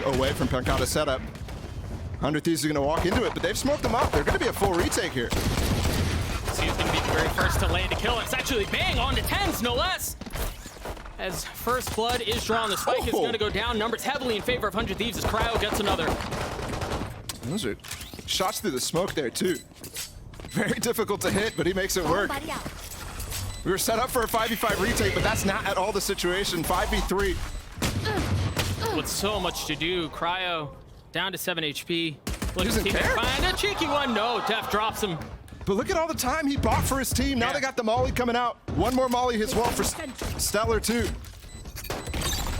away from Pancata's setup. 100 Thieves are going to walk into it, but they've smoked them up. They're going to be a full retake here. So he's going to be the very first to land a kill. It's actually bang on to tens, no less. As first blood is drawn, the spike is going to go down. Numbers heavily in favor of 100 Thieves as Cryo gets another. Those are shots through the smoke there, too. Very difficult to hit, but he makes it work. We were set up for a 5v5 retake, but that's not at all the situation. 5v3. With so much to do, Cryo down to 7 HP. Looking Doesn't to care. find a cheeky one. No, Def drops him. But look at all the time he bought for his team. Now they got the Molly coming out. One more Molly as well for Stellar, too.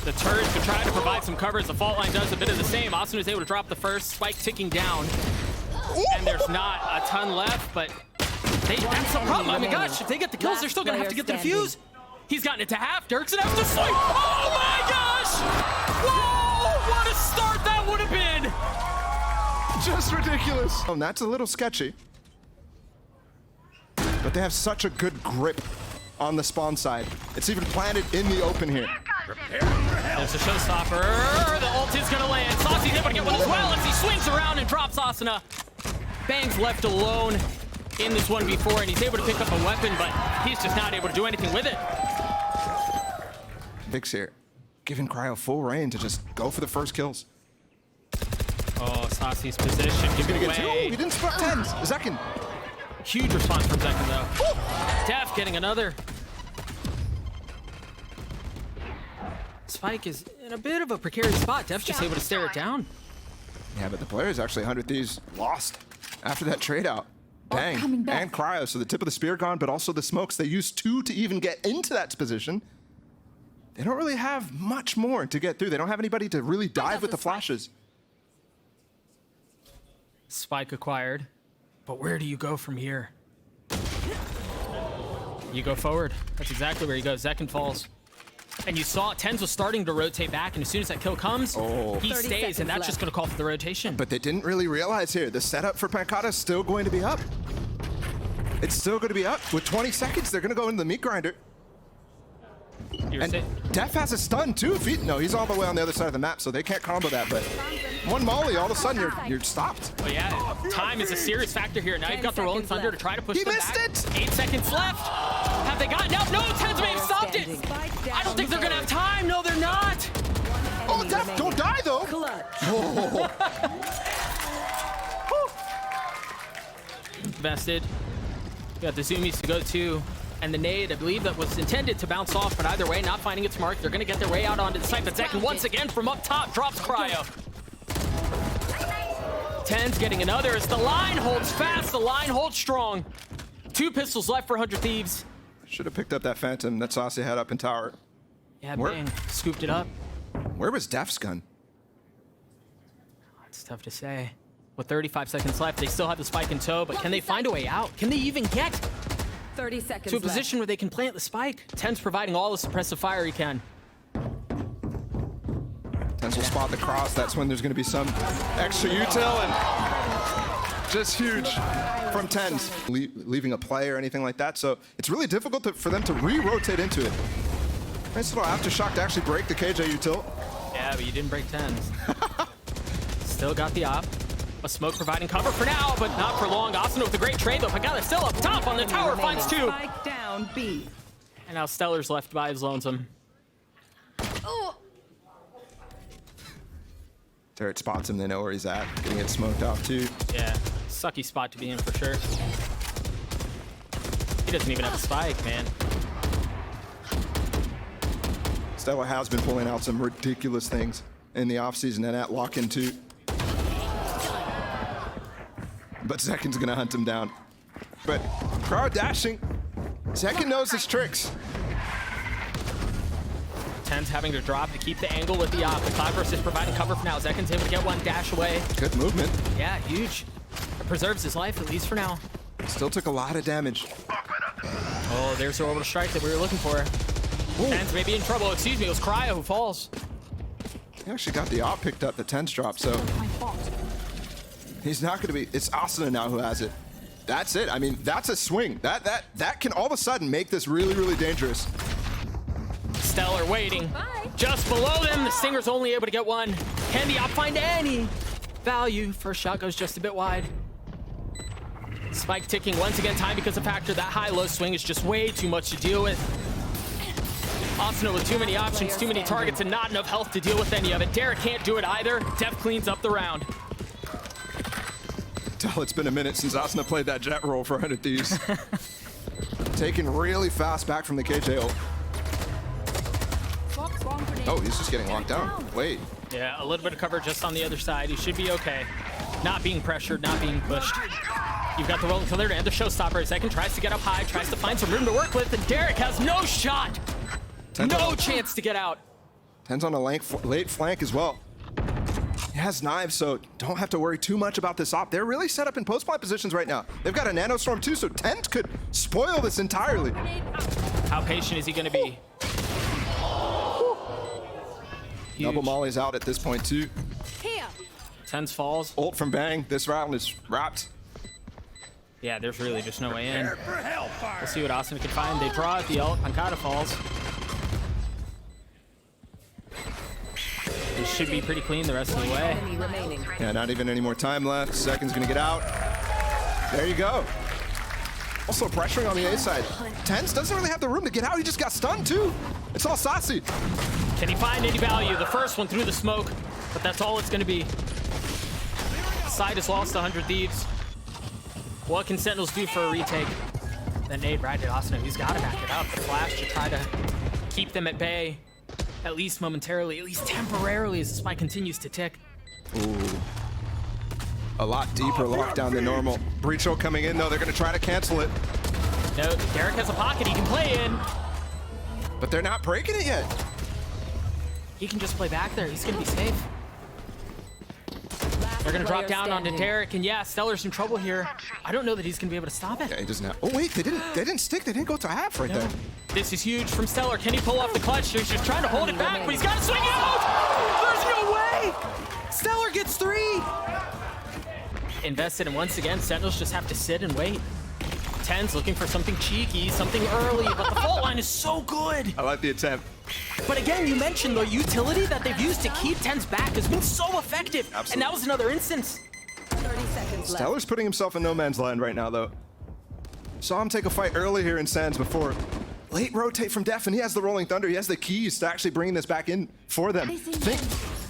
The turret could try to provide some cover as the fault line does a bit of the same. Austin was able to drop the first, spike ticking down. And there's not a ton left, but that's the problem. I mean, gosh, if they get the kills, they're still going to have to get the defuse. He's gotten it to half. Dirksen has to swipe. Oh my gosh! Whoa! What a start that would have been! Just ridiculous. Oh, and that's a little sketchy. But they have such a good grip on the spawn side. It's even planted in the open here. There's a showstopper. The ult is gonna land. Saucy's able to get one as well as he swings around and drops Asuna. Bang's left alone in this 1v4, and he's able to pick up a weapon, but he's just not able to do anything with it. Vix here, giving Cryo full reign to just go for the first kills. Oh, Saucy's position. He's gonna get two. away. He didn't spot tens. Zekin. Huge response from Zekin, though. Def getting another. Spike is in a bit of a precarious spot. Def's just able to stare it down. Yeah, but the players actually 100 Thieves lost after that trade out. Bang and Cryo. So the tip of the spear gone, but also the smokes. They used two to even get into that position. They don't really have much more to get through. They don't have anybody to really dive with the flashes. Spike acquired. But where do you go from here? You go forward. That's exactly where you go. Zekin falls. And you saw Tens was starting to rotate back, and as soon as that kill comes, he stays, and that's just going to call for the rotation. But they didn't really realize here, the setup for Pancata is still going to be up. It's still going to be up. With 20 seconds, they're going to go into the meat grinder. And Def has a stun too. If he, no, he's all the way on the other side of the map, so they can't combo that. But one Molly, all of a sudden you're stopped. Oh yeah, time is a serious factor here. Now you've got the Rolling Thunder to try to push them back. He missed it! 8 seconds left. Have they gotten out? No, Tens may have stopped it. I don't think they're gonna have time. No, they're not. Oh, Def, don't die though. Oh. Vested. Got the zoomies to go to. And the nade, I believe that was intended to bounce off, but either way, not finding its mark. They're going to get their way out onto the site, but Zekin once again from up top drops Cryo. Tens getting another as the line holds fast, the line holds strong. 2 pistols left for 100 Thieves. Should have picked up that Phantom that Saucy had up in tower. Yeah, bang, scooped it up. Where was Def's gun? It's tough to say. With 35 seconds left, they still have the spike in tow, but can they find a way out? Can they even get 30 seconds to a position where they can plant the spike? Tens providing all the suppressive fire he can. Tens will spot the cross. That's when there's going to be some extra util, and just huge from Tens. Leaving a play or anything like that, so it's really difficult for them to re-rotate into it. Nice little aftershock to actually break the KJ util. Yeah, but you didn't break Tens. Still got the op. A smoke providing cover for now, but not for long. Austin with a great trade, though. Pagata still up top on the tower, finds 2. Spike down, B. And now Stellar's left by his lonesome. Turret spots him, they know where he's at. Getting it smoked off too. Yeah, sucky spot to be in for sure. He doesn't even have a spike, man. Stellar has been pulling out some ridiculous things in the offseason and at lock-in too. But Zekin's gonna hunt him down. But Crowd dashing. Zekin knows his tricks. Tens having to drop to keep the angle with the op. The Cloud Burst is providing cover for now. Zekin's able to get one dash away. Good movement. Yeah, huge. It preserves his life, at least for now. Still took a lot of damage. Oh, there's the orbital strike that we were looking for. Tens may be in trouble. Excuse me, it was Cryo who falls. He actually got the op picked up, the Tens drop, so he's not going to be. It's Asuna now who has it. That's it. I mean, that's a swing. That can all of a sudden make this really, really dangerous. Stellar waiting. Bye. Just below them, the Stinger's only able to get one. Can the op find any value? First shot goes just a bit wide. Spike ticking once again, time because the factor that high-low swing is just way too much to deal with. Asuna with too many options, too many targets, and not enough health to deal with any of it. Derek can't do it either. Def cleans up the round. Tell it's been a minute since Asuna played that jet roll for 100 Thieves. Taken really fast back from the KJ ult. Oh, he's just getting locked down. Wait. Yeah, a little bit of cover just on the other side. He should be okay. Not being pressured, not being pushed. You've got the rolling killer to end the showstopper. Second tries to get up high, tries to find some room to work with, and Derek has no shot. No chance to get out. 10's on a late flank as well. He has knives, so don't have to worry too much about this op. They're really set up in post-plant positions right now. They've got a nanostorm too, so 10 could spoil this entirely. How patient is he going to be? Double Molly's out at this point too. 10's falls. Ult from Bang. This round is wrapped. Yeah, there's really just no way in. We'll see what Asuna can find. They draw at the ult. Pancada falls. This should be pretty clean the rest of the way. Yeah, not even any more time left. Second's gonna get out. There you go. Also pressuring on the A side. Tens doesn't really have the room to get out. He just got stunned too. It's all saucy. Can he find any value? The first one through the smoke, but that's all it's gonna be. Side has lost 100 Thieves. What can Sentinels do for a retake? The nade right at Asuna. He's got to back it up. The flash to try to keep them at bay, at least momentarily, at least temporarily, as the spike continues to tick. Ooh. A lot deeper lockdown than normal. Breach ult coming in though. They're going to try to cancel it. No, Derek has a pocket he can play in. But they're not breaking it yet. He can just play back there. He's going to be safe. They're going to drop down onto Derek, and yeah, Stellar's in trouble here. I don't know that he's going to be able to stop it. Yeah, he doesn't have. Oh wait, they didn't stick. They didn't go to half right there. This is huge from Stellar. Can he pull off the clutch? He's just trying to hold it back, but he's got to swing out. There's no way. Stellar gets 3. Invested, and once again, Sentinels just have to sit and wait. 10's looking for something cheeky, something early, but the fault line is so good. I like the attempt. But again, you mentioned the utility that they've used to keep 10's back has been so effective. Absolutely. And that was another instance. 30 seconds left. Stellar's putting himself in no man's land right now, though. Saw him take a fight early here in Sands before. Late rotate from Def, and he has the Rolling Thunder. He has the keys to actually bringing this back in for them. Think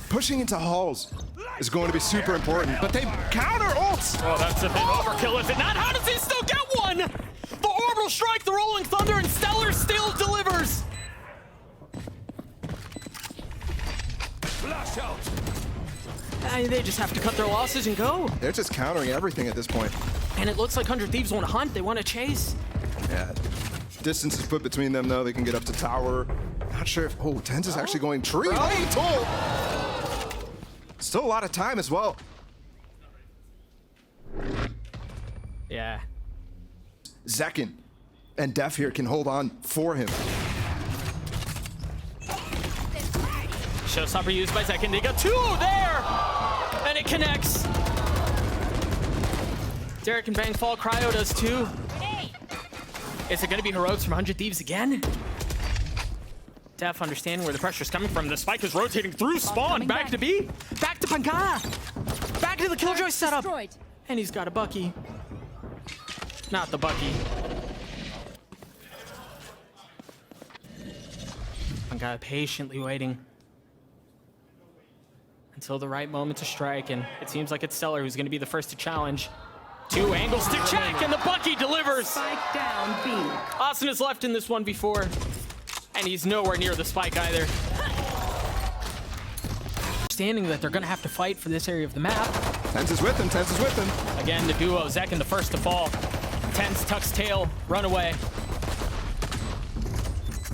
pushing into halls is going to be super important, but they counter ults. Oh, that's a bit overkill, is it not? How does he still get one? The orbital strike, the Rolling Thunder, and Stellar still delivers. Flash out. They just have to cut their losses and go. They're just countering everything at this point. And it looks like 100 Thieves want to hunt. They want to chase. Yeah. Distance is put between them, though. They can get up to tower. Not sure if... Oh, Tens is actually going tree. Still a lot of time as well. Yeah. Zekin and Def here can hold on for him. Showstopper used by Zekin. They got 2 there! And it connects. Derek and Bang fall. Cryo does too. Is it going to be heroics from 100 Thieves again? Def understanding where the pressure's coming from. The spike is rotating through spawn. Back to B. Back to Pancada. Back to the Killjoy setup. And he's got a Bucky. Not the Bucky. Pancada patiently waiting until the right moment to strike, and it seems like it's Stellar who's going to be the first to challenge. 2 angles to check, and the Bucky delivers. Spike down B. Asuna's left in this one before, and he's nowhere near the spike either. Understanding that they're going to have to fight for this area of the map. Tens is with him. Tens is with him. Again, the duo, Zekin the first to fall. Tens tucks tail, run away.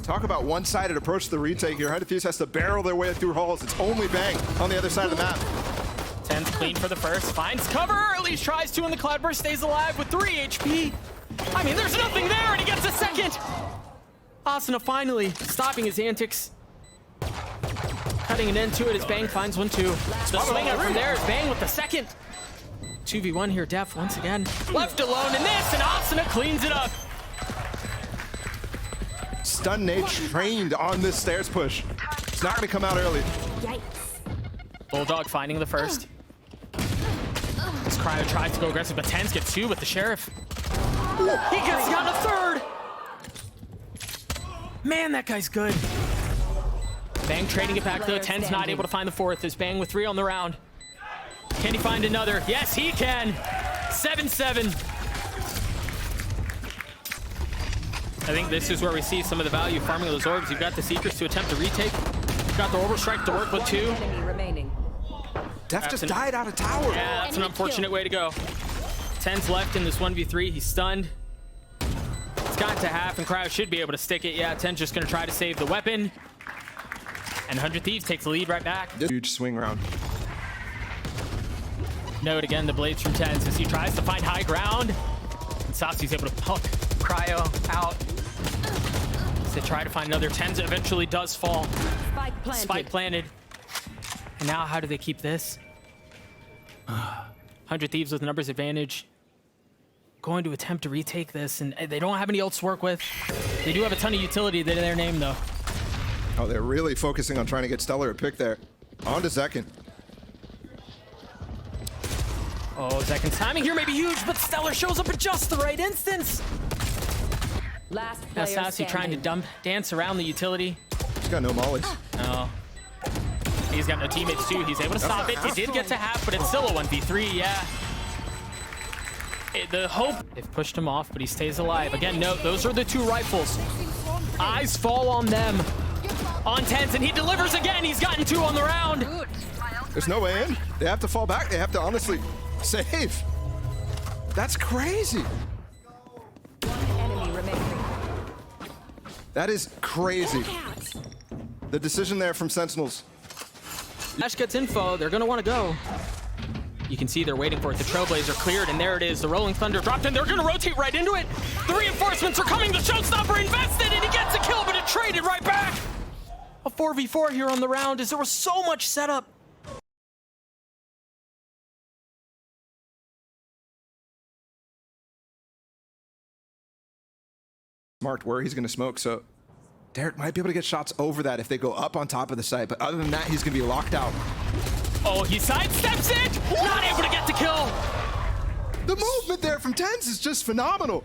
Talk about one-sided approach to the retake here. 100 Thieves has to barrel their way through halls. It's only Bang on the other side of the map. 10's clean for the first, finds cover, at least tries to, and the Cloudburst stays alive with 3 HP. I mean, there's nothing there, and he gets a second. Asuna finally stopping his antics. Cutting an end to it as Bang finds one too. The swing out from there is Bang with the second. 2v1 here, Def once again. Left alone in this, and Asuna cleans it up. Stun nade trained on this stairs push. It's not going to come out early. Yikes. Bulldog finding the first. This Cryo tries to go aggressive, but Tens gets 2 with the Sheriff. He gets got a third! Man, that guy's good. Bang trading it back though. Ten's not able to find the 4th. There's Bang with 3 on the round. Can he find another? Yes, he can. 7-7. I think this is where we see some of the value farming of those orbs. You've got the Seekers to attempt to retake. You've got the Orbital Strike to work with 2. Enemy remaining. Def just died out of tower. Yeah, that's an unfortunate way to go. 10's left in this 1v3. He's stunned. It's got to half, and Cryo should be able to stick it. Yeah, 10's just going to try to save the weapon. And 100 Thieves takes the lead right back. Huge swing round. Note again the blades from 10's as he tries to find high ground. And Sasi's able to poke Cryo out. As they try to find another. 10's eventually does fall. Spike planted. Spike planted. And now how do they keep this? 100 Thieves with numbers advantage. Going to attempt to retake this, and they don't have any ults to work with. They do have a ton of utility to their name, though. Oh, they're really focusing on trying to get Stellar a pick there. On to Zekin. Oh, Zekin's timing here may be huge, but Stellar shows up at just the right instance. Last Now player Sassy trying to dance around the utility. He's got no mollies. No. He's got no teammates, too. He's able to stop it. He did get to half, but it's still a 1v3, yeah. The hope, they've pushed him off, but he stays alive. Again, note, those are the 2 rifles. Eyes fall on them. On 10's, and he delivers again. He's gotten 2 on the round. There's no way in. They have to fall back. They have to honestly save. That's crazy. Enemy remaining. That is crazy. The decision there from Sentinels. Ash gets info. They're going to want to go. You can see they're waiting for it. The Trailblazer cleared, and there it is. The Rolling Thunder dropped in. They're going to rotate right into it. The reinforcements are coming. The Showstopper invested, and he gets a kill, but it traded right back. A 4v4 here on the round as there was so much setup. Marked where he's going to smoke, so Derek might be able to get shots over that if they go up on top of the site, but other than that, he's going to be locked out. Oh, he sidesteps it! Not able to get the kill! The movement there from Tens is just phenomenal.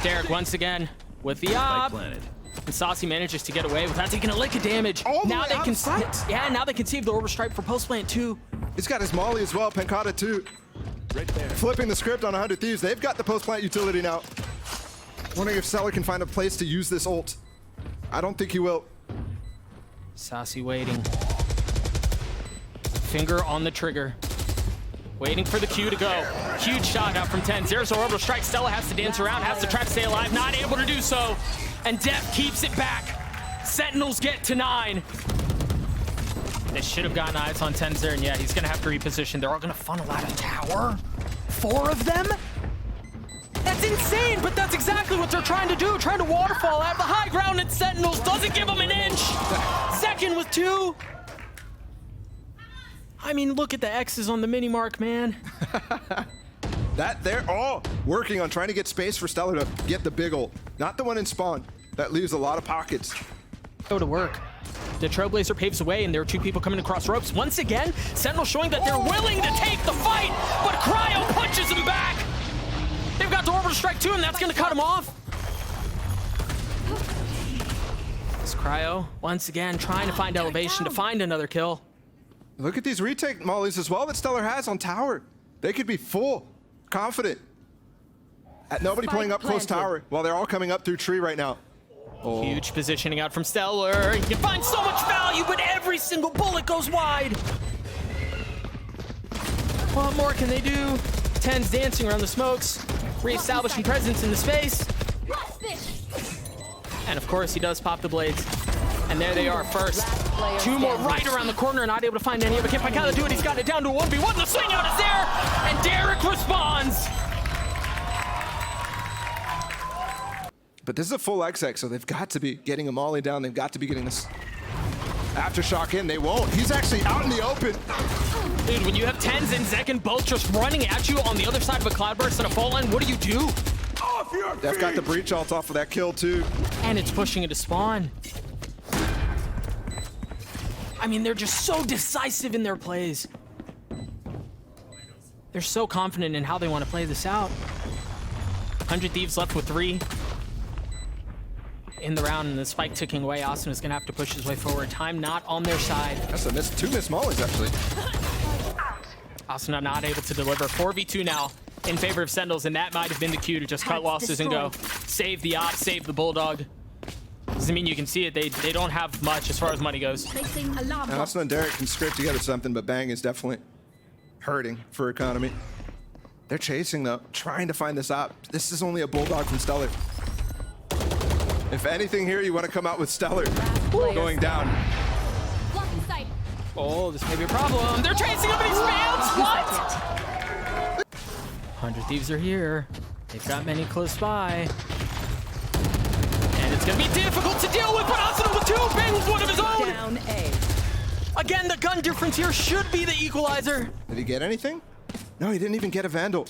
Derek once again with the op. And Saucy manages to get away without taking a lick of damage. Now they can now they can save the Orbital Strike for post plant too. He's got his molly as well, Pancata too. Right there. Flipping the script on 100 Thieves. They've got the post plant utility now. Wondering if Stellar can find a place to use this ult. I don't think he will. Saucy waiting. Finger on the trigger. Waiting for the Q to go. Huge shot out from 10. There's an Orbital Strike. Stella has to dance around, has to try to stay alive. Not able to do so. And Def keeps it back. Sentinels get to 9. They should have gotten eyes on 10's there, and yeah, he's gonna have to reposition. They're all gonna funnel out of tower. 4 of them? That's insane, but that's exactly what they're trying to do. Trying to waterfall out of the high ground, and Sentinels doesn't give them an inch. Second with 2. I mean, look at the X's on the mini mark, man. That they're all working on trying to get space for Stellar to get the big ult. Not the one in spawn. That leaves a lot of pockets. Go to work. The Trailblazer paves the way, and there are 2 people coming across ropes. Once again, Sentinel showing that they're willing to take the fight, but Cryo punches him back. They've got the Orbital Strike too, and that's going to cut him off. This Cryo, once again, trying to find elevation to find another kill. Look at these retake mollies as well that Stellar has on tower. They could be full, confident. At nobody pulling up close tower while they're all coming up through tree right now. Oh. Huge positioning out from Stellar. You find so much value, but every single bullet goes wide. What more can they do? 10's dancing around the smokes, reestablishing presence in the space. And of course, he does pop the blades. And there they are first. 2 more right around the corner, not able to find any of it. Can't Pancata do it. He's got it down to a 1v1. The swing out is there, and Derek responds. But this is a full XX, so they've got to be getting a molly down. They've got to be getting this aftershock in. They won't. He's actually out in the open. Dude, when you have 10's and Zekin both just running at you on the other side of a cloudburst and a fault line, what do you do? Def got the breach ult off of that kill too. And it's pushing into spawn. I mean, they're just so decisive in their plays. They're so confident in how they want to play this out. 100 Thieves left with 3 in the round, and the spike ticking away. Austin is going to have to push his way forward. Time not on their side. That's a miss. 2 miss mollies, actually. Austin not able to deliver. 4v2 now in favor of Sentinels, and that might have been the cue to just cut losses and go. Save the op, save the Bulldog. Doesn't mean you can see it. They don't have much as far as money goes. And Austin and Derek can scrape together something, but Bang is definitely hurting for economy. They're chasing, though, trying to find this op. This is only a Bulldog from Stellar. If anything here, you want to come out with Stellar going down. Oh, this may be a problem. They're chasing him and he spams. What? 100 Thieves are here. They've got many close by. And it's going to be difficult to deal with, but Austin with 2 bangs, one of his own. Down A. Again, the gun difference here should be the equalizer. Did he get anything? No, he didn't even get a Vandal.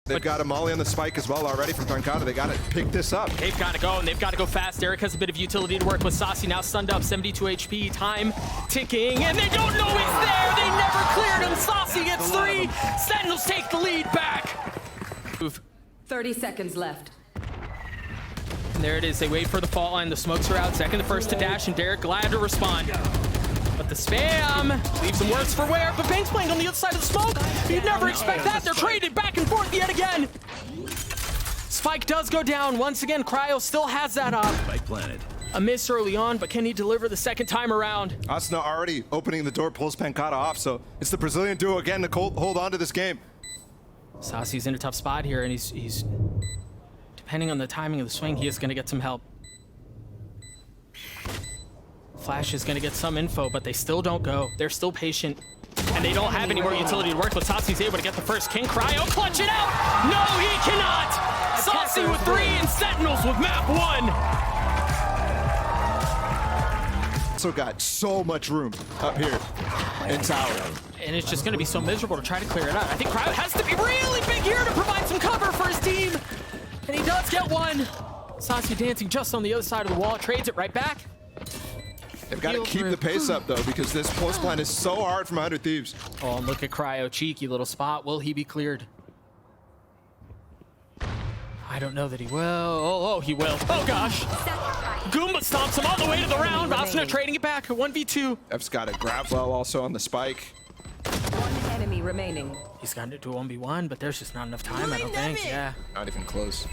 They've got a molly on the spike as well already from Pancada. They got to pick this up. They've got to go, and they've got to go fast. Derek has a bit of utility to work with. Saucy now stunned up, 72 HP, time ticking, and they don't know he's there. They never cleared him. Saucy gets 3. Sentinels take the lead back. 30 seconds left. And there it is. They wait for the fault line. The smokes are out. Second, the first to dash, and Derek glad to respond. But the spam leaves him worse for wear. But Bank's playing on the other side of the smoke. You'd never expect that. They're traded back and forth yet again. Spike does go down. Once again, Cryo still has that up. Spike planted. A miss early on, but can he deliver the second time around? Asuna already opening the door, pulls Pancada off. So it's the Brazilian duo again to hold on to this game. Saucy's in a tough spot here, and he's depending on the timing of the swing, he is going to get some help. Flash is going to get some info, but they still don't go. They're still patient, and they don't have any more utility to work with. Saucy's able to get the first. King Cryo clutch it out. No, he cannot. Saucy with 3 and Sentinels with map 1. Also got so much room up here in tower. And it's just going to be so miserable to try to clear it out. I think Cryo has to be really big here to provide some cover for his team. And he does get one. Saucy dancing just on the other side of the wall. Trades it right back. They've got to keep the pace up, though, because this post line is so hard from 100 Thieves. Oh, and look at Cryo. Cheeky little spot. Will he be cleared? I don't know that he will. Oh, he will. Oh, gosh. Goomba stomps him all the way to the round. Asuna trading it back. 1v2. F's got a grab well also on the spike. 1 enemy remaining. He's gotten it to a 1v1, but there's just not enough time, I don't think. Yeah. Not even close.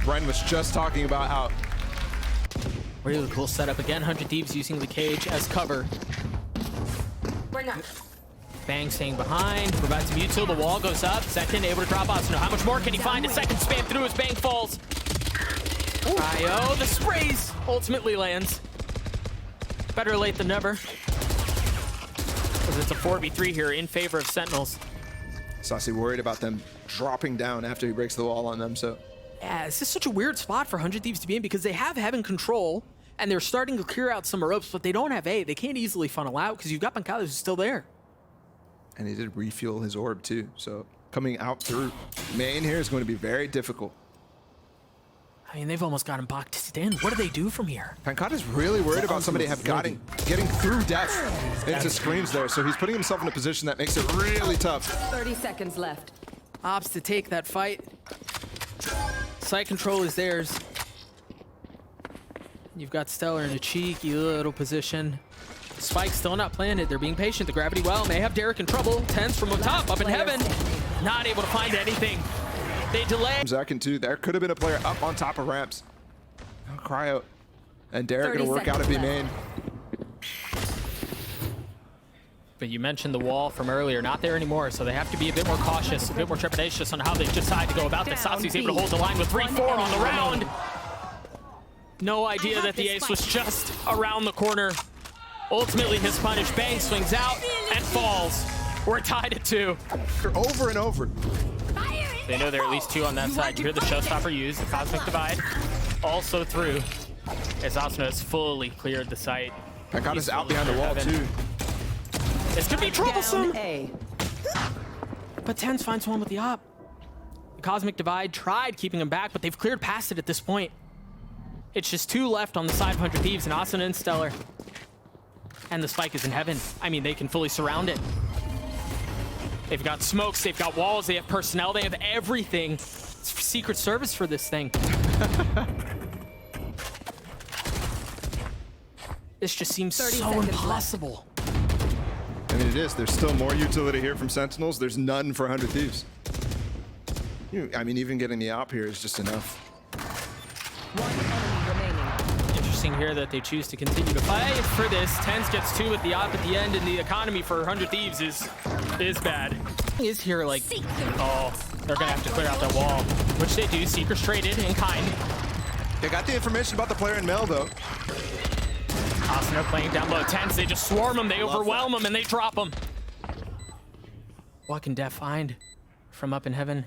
Bren was just talking about how... Really cool setup. Again, 100 Thieves using the cage as cover. Bang staying behind. Provides some util. The wall goes up. Second, able to drop Asuna. How much more can he find? A second spam through as Bang falls. Cryo, the sprays ultimately lands. Better late than never. Because it's a 4v3 here in favor of Sentinels. Saucy worried about them dropping down after he breaks the wall on them, so... Yeah, this is such a weird spot for 100 Thieves to be in because they have Heaven control and they're starting to clear out some ropes, but they don't have A. They can't easily funnel out because you've got Pancada who's still there. And he did refuel his orb too, so coming out through main here is going to be very difficult. I mean, they've almost got him boxed in. What do they do from here? Pancada's really worried about somebody getting through death into screens there, so he's putting himself in a position that makes it really tough. 30 seconds left. Ops to take that fight. Site control is theirs. You've got Stellar in a cheeky little position. Spike still not planted. They're being patient. The gravity well may have Derek in trouble. Tens from up top, up in heaven. Not able to find anything. They delay. Zach and 2, there could have been a player up on top of ramps. Oh, Cryo and Derek gonna work out to be main. But you mentioned the wall from earlier, not there anymore, so they have to be a bit more cautious, a bit more trepidatious on how they decide to go about this. Saucy's able to hold the line with 3-4 on the round. No idea that the ace was just around the corner. Ultimately, his punish. Bang swings out and falls. We're tied at 2. Over and over. They know there are at least 2 on that side. You hear the showstopper used, the Cosmic Divide also through. As Asuna has fully cleared the site. Pankata's out behind the wall too. This could be troublesome. Down A. But Tens finds one with the op. The Cosmic Divide tried keeping him back, but they've cleared past it at this point. It's just 2 left on the side of 100 Thieves, and Asuna and Stellar. And the spike is in heaven. I mean, they can fully surround it. They've got smokes, they've got walls, they have personnel, they have everything. It's Secret Service for this thing. This just seems so impossible. I mean, it is. There's still more utility here from Sentinels. There's none for 100 Thieves. I mean, even getting the op here is just enough. One enemy remaining. Interesting here that they choose to continue to fight for this. Tens gets 2 with the op at the end, and the economy for 100 Thieves is bad. Is here like, oh, they're gonna have to clear out that wall, which they do. Seekers traded in kind. They got the information about the player in Mel, though. Asuna playing down low. Tens, they just swarm him, they overwhelm him, and they drop him. What can Def find from up in heaven?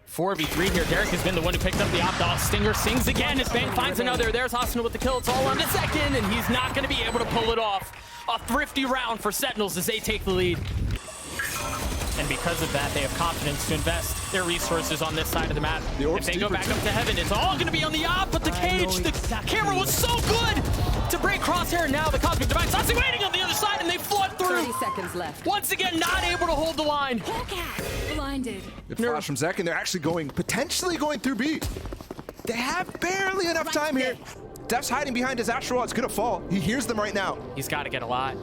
4v3 here. Derek has been the one who picked up the op. Stinger sings again as Bang finds another. There's Asuna with the kill. It's all on to second, and he's not going to be able to pull it off. A thrifty round for Sentinels as they take the lead. And because of that, they have confidence to invest their resources on this side of the map. If they go back up to heaven, it's all going to be on the op, but the cage, the camera was so good to break crosshair. Now the Cosmic Divide, Saucy waiting on the other side, and they flood through. 30 seconds left. Once again, not able to hold the line. Blinded. Good flash from Zek, and they're actually potentially going through B. They have barely enough time here. Def's hiding behind his astral. It's going to fall. He hears them right now. He's got to get a lot.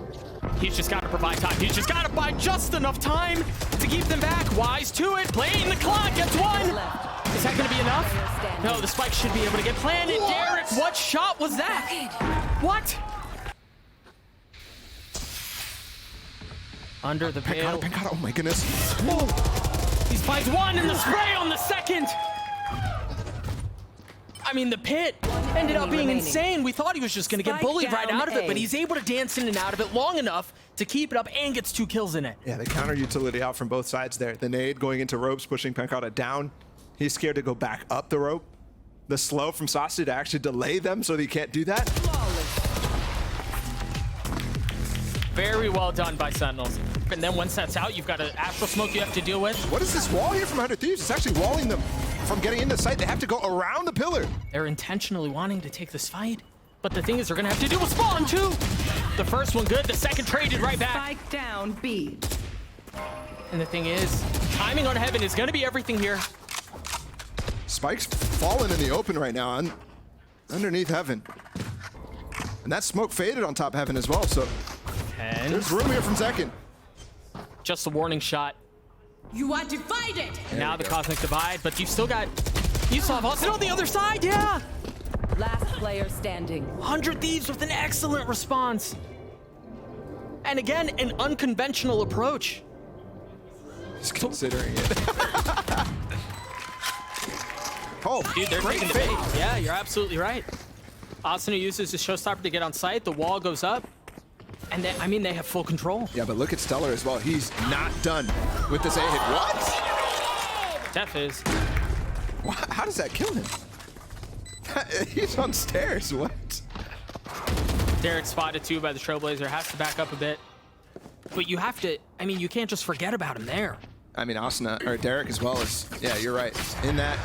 He's just got to provide time. He's just got to buy just enough time to keep them back. Wise to it. Playing the clock. Gets 1. Is that going to be enough? No, the spike should be able to get planted. Derek, what shot was that? What? Under the veil. Pankata, oh my goodness. Whoa. He spikes 1 in the spray on the second. I mean, the pit ended up being insane. We thought he was just going to get bullied right out of it, but he's able to dance in and out of it long enough to keep it up and gets 2 kills in it. Yeah, the counter utility out from both sides there. The nade going into ropes, pushing Pankata down. He's scared to go back up the rope. The slow from Saucy to actually delay them so that he can't do that. Very well done by Sentinels. And then once that's out, you've got an astral smoke you have to deal with. What is this wall here from 100 Thieves? It's actually walling them from getting into sight. They have to go around the pillar. They're intentionally wanting to take this fight. But the thing is, they're going to have to do a spawn, too. The first one good, the second traded right back. Spike down B. And the thing is, timing on heaven is going to be everything here. Spike's falling in the open right now, underneath heaven. And that smoke faded on top heaven as well, so And there's room here from Zekin. just a warning shot. You are divided. Now the Cosmic Divide, but you've still got... You saw Austin on the other side, yeah! Last player standing. 100 Thieves with an excellent response. And again, an unconventional approach. Just considering it. Oh, Dude, they're great taking the fake. bait. Yeah, you're absolutely right. Asuna uses his showstopper to get on site. The wall goes up. And they, I mean, they have full control. Yeah, but look at Stellar as well. He's not done with this A-hit. What? Def is. How does that kill him? He's on stairs. What? Derek spotted too by the Trailblazer. Has to back up a bit. But you have to, I mean, you can't just forget about him there. I mean, Asuna, or Derek as well as, yeah, you're right. In that,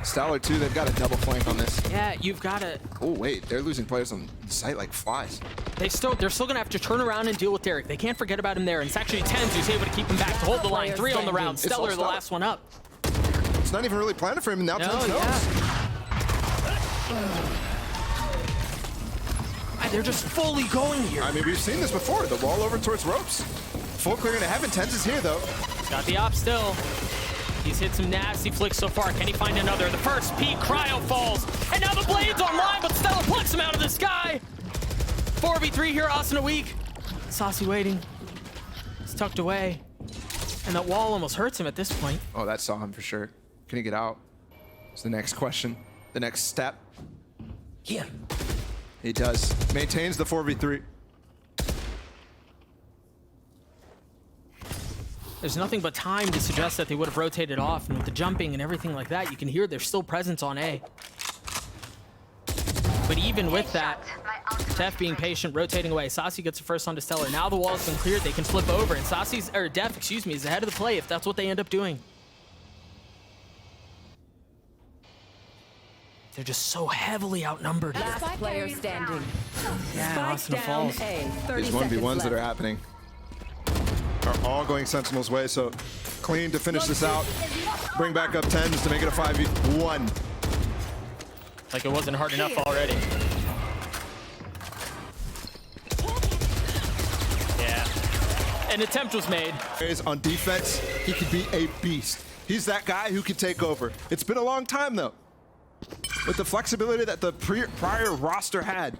Stellar too, they've got a double flank on this. Yeah, you've got to. Oh, wait, they're losing players on the site like flies. They're still gonna have to turn around and deal with Derek. They can't forget about him there. And it's actually Tens who's able to keep him back to hold the line. 3 on the round. It's all Stellar, the last one up. It's not even really planning for him, and now Tens knows. They're just fully going here. I mean, we've seen this before. The wall over towards ropes. Full clearing to heaven. Tens is here, though. Got the op still. He's hit some nasty flicks so far. Can he find another? The first peak, Cryo falls. And now the blade's online, but Stella plucks him out of the sky. 4v3 here, Asuna weak. Saucy waiting. He's tucked away. And that wall almost hurts him at this point. Oh, that saw him for sure. Can he get out? It's the next question. The next step. Yeah. He does. Maintains the 4v3. There's nothing but time to suggest that they would have rotated off, and with the jumping and everything like that, you can hear there's still presence on A. But even with that, Def being patient, rotating away, Saucy gets the first onto Stellar. Now the wall's been cleared, they can flip over, and Def, excuse me, is ahead of the play if that's what they end up doing. They're just so heavily outnumbered. Last player standing. Yeah, Spike Austin down falls. A. 30 These seconds 1v1s that are left. happening are all going Sentinels' way, so clean to finish this out. Bring back up 10s to make it a 5v1. Like it wasn't hard enough already. Yeah. An attempt was made. On defense, he could be a beast. He's that guy who could take over. It's been a long time, though, with the flexibility that the prior roster had.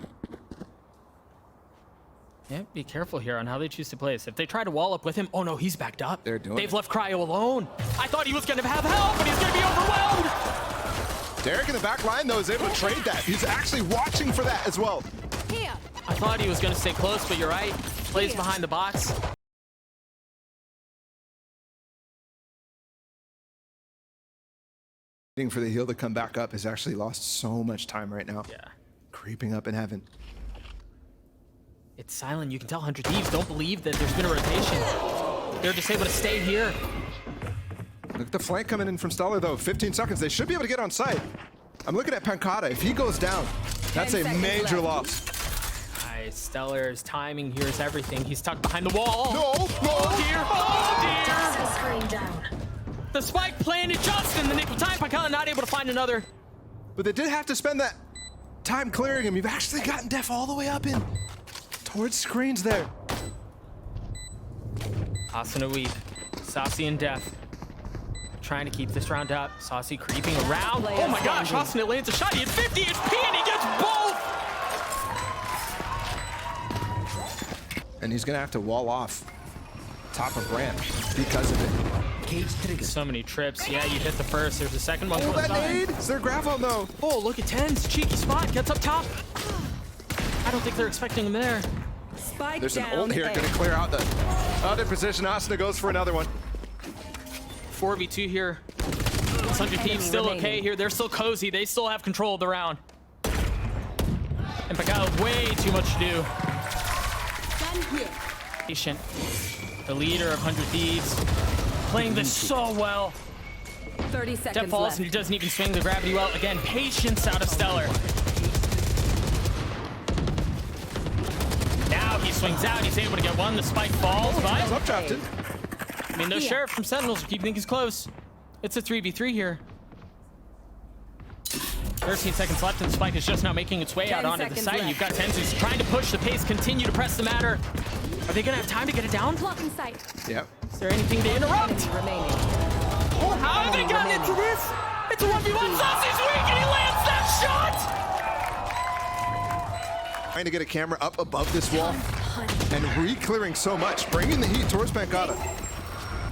Yeah, be careful here on how they choose to play this. If they try to wall up with him, oh no, he's backed up. They've left Cryo alone. I thought he was going to have help, but he's going to be overwhelmed. Derek in the back line, though, is able to trade that. He's actually watching for that as well. Here. I thought he was going to stay close, but you're right. Plays behind the box. Waiting for the heal to come back up has actually lost so much time right now. Yeah. Creeping up in heaven. It's silent. You can tell 100 Thieves don't believe that there's been a rotation. They're just able to stay here. Look at the flank coming in from Stellar, though. 15 seconds. They should be able to get on site. I'm looking at Pancada. If he goes down, that's a major loss. Nice. Stellar's timing here is everything. He's tucked behind the wall. No, no. Oh, dear. Oh, dear. The spike planted just in the nick of time. Pancada not able to find another. But they did have to spend that time clearing him. You've actually gotten Def all the way up in towards screens there. Austin a weak. Saucy and Def trying to keep this round up. Saucy creeping around. Oh my gosh, Austin lands a shot. He had 50 HP and he gets both. And he's gonna have to wall off top of ramp because of it. So many trips. Yeah, you hit the first. There's a second one. Oh, that nade! Is there graph on though? Oh, look at 10's. Cheeky spot. Gets up top. I don't think they're expecting him there. Spike There's an down ult here, A. gonna clear out the other position. Asuna goes for another one. 4v2 here. 100 Thieves still okay here. They're still cozy. They still have control of the round. And Pagao, way too much to do. Patient. The leader of 100 Thieves. Playing this so well. 30 Step seconds falls left. and he doesn't even swing the gravity well. Again, patience out of Stellar. Now he swings out. He's able to get one. The spike falls, He's but updrafted. I mean, those Sheriff from Sentinels are keeping things close. It's a 3v3 here. 13 seconds left, and the spike is just now making its way out 10 onto the seconds site. left. You've got Tenzus trying to push the pace, continue to press the matter. Are they going to have time to get it down? Blocking sight. Yep. Is there anything to interrupt? Enemy remaining. Oh, how have they gotten into this? It's a 1v1. Saucy's weak, and he lands that shot! Trying to get a camera up above this wall and re-clearing so much, bringing the heat towards Pancada.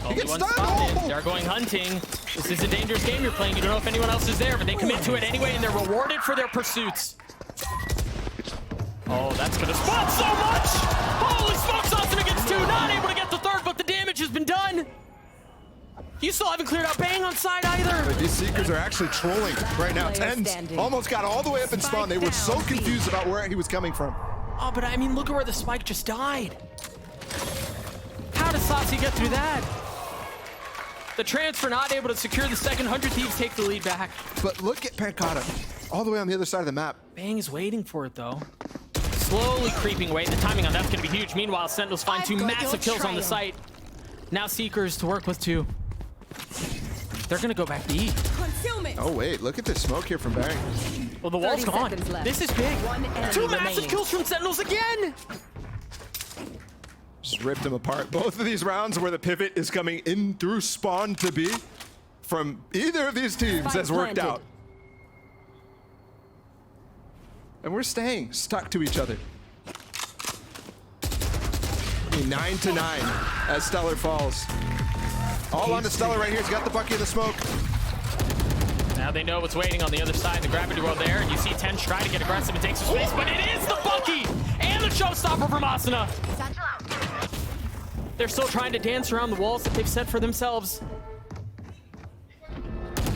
Only gets one stunned. spotted. Oh! They're going hunting. This is a dangerous game you're playing. You don't know if anyone else is there, but they commit to it anyway, and they're rewarded for their pursuits. Oh, that's gonna spot so much! Holy smokes, Austin against two, not able to get the third, but the damage has been done. You still haven't cleared out Bang on side either. But these Seekers are actually trolling right now. Player 10s standing. almost got all the way up in spawn. They were so down, B. confused about where he was coming from. Oh, but I mean, look at where the spike just died. How does Saucy get through that? The transfer not able to secure the second. 100 Thieves take the lead back. But look at Pancada, all the way on the other side of the map. Bang is waiting for it, though. Slowly creeping away. The timing on that's going to be huge. Meanwhile, Sentinels find two massive kills on the site. Now Seekers to work with two. They're going to go back B. Concealment. Oh wait, look at this smoke here from Barry. Well, the wall's 30 gone. seconds left. This is big. One enemy Two massive remaining. kills from Sentinels again. Just ripped him apart. Both of these rounds where the pivot is coming in through spawn to B from either of these teams Spike has worked planted. out. And we're staying stuck to each other. 9-9 as Stellar falls. All onto Stellar right here. He's got the bucket of the smoke. Now they know what's waiting on the other side. The gravity well there, and you see Ten try to get aggressive and take some space, but it is the Bucky and the showstopper from Asuna. They're still trying to dance around the walls that they've set for themselves.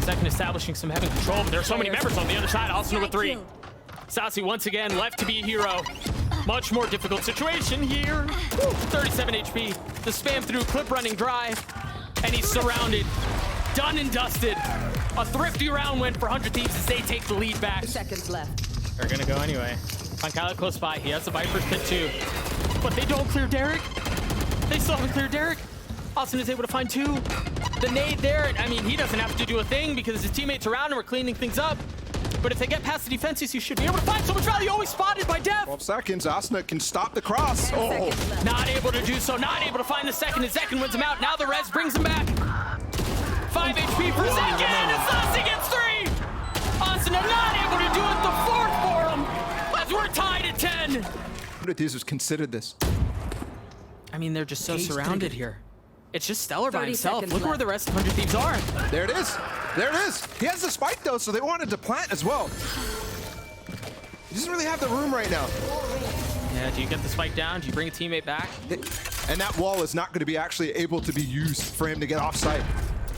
Second establishing some heaven control, but there are so many members on the other side. Also number 3. Sassy once again left to be a hero. Much more difficult situation here. 37 HP. The spam through, clip running dry, and he's surrounded. Done and dusted. A thrifty round win for 100 Thieves as they take the lead back. Seconds left. They're gonna go anyway. Pankala close by. He has the Viper's pit too. But they don't clear Derek. They still haven't cleared Derek. Austin is able to find 2. The nade there, I mean, he doesn't have to do a thing because his teammates around him are cleaning things up. But if they get past the defenses, he should be able to find so much value. Always spotted by Def. 12 seconds. Asuna can stop the cross. Oh, Not able to do so. Not able to find the second. And second wins him out. Now the res brings him back. 5 HP per second. And Sassy gets 3. Austin not able to do it. The 4th for him. As we're tied at 10. 100 Thieves has considered this. I mean, they're just so surrounded here. It's just Stellar by 30 himself. seconds Look where left. the rest of 100 Thieves are. There it is. There it is. He has the spike though, so they wanted to plant as well. He doesn't really have the room right now. Yeah, do you get the spike down? Do you bring a teammate back? And that wall is not going to be actually able to be used for him to get off site.